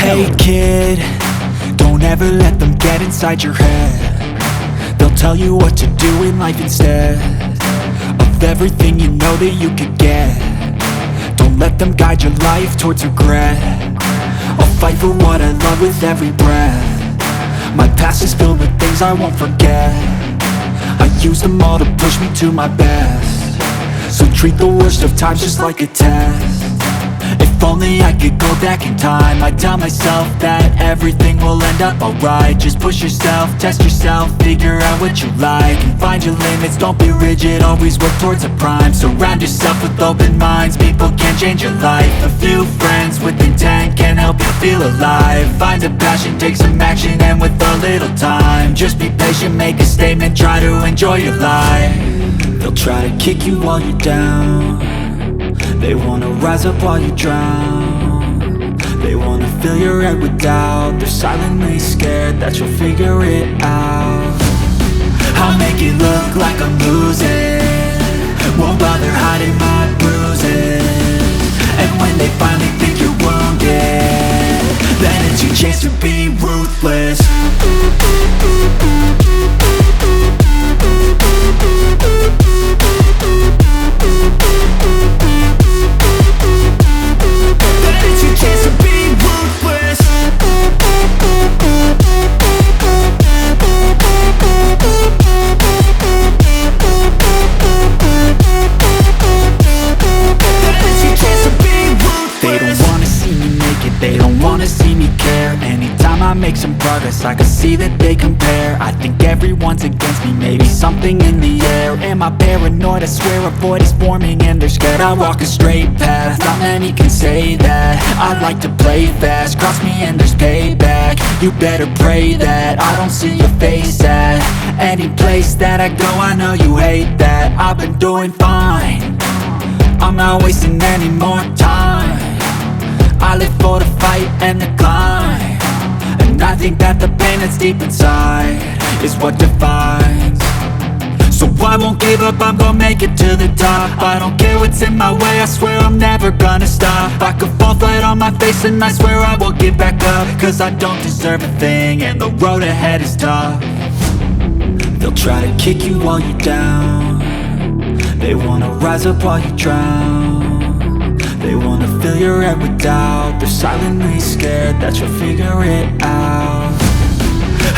Hey kid, don't ever let them get inside your head. They'll tell you what to do in life instead of everything you know that you could get. Don't let them guide your life towards regret. I'll fight for what I love with every breath. My past is filled with things I won't forget. I use them all to push me to my best. So treat the worst of times just like a test. If only I could go back in time, I'd tell myself that everything will end up alright. Just push yourself, test yourself, figure out what you like, and find your limits, don't be rigid, always work towards a prime. Surround yourself with open minds, people can change your life. A few friends with intent can help you feel alive. Find a passion, take some action, and with a little time, just be patient, make a statement, try to enjoy your life. They'll try to kick you while you're down. They wanna rise up while you drown. They wanna fill your head with doubt. They're silently scared that you'll figure it out. I'll make it look like I'm losing, won't bother hiding my bruises. And when they finally think you're wounded, then it's your chance to be ruthless. They don't wanna see me care. Anytime I make some progress, I can see that they compare. I think everyone's against me, maybe something in the air. Am I paranoid? I swear a void is forming and they're scared I walk a straight path. Not many can say that. I like to play fast, cross me and there's payback. You better pray that I don't see your face at any place that I go. I know you hate that. I've been doing fine, I'm not wasting any more time. I live for the fight and the climb, and I think that the pain that's deep inside is what defines. So I won't give up, I'm gonna make it to the top. I don't care what's in my way, I swear I'm never gonna stop. I could fall flat on my face and I swear I will get back up, cause I don't deserve a thing and the road ahead is tough. They'll try to kick you while you're down. They wanna rise up while you drown. They wanna fill your head with doubt. They're silently scared that you'll figure it out.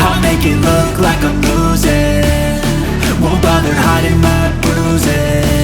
I'll make it look like I'm losing, won't bother hiding my bruises.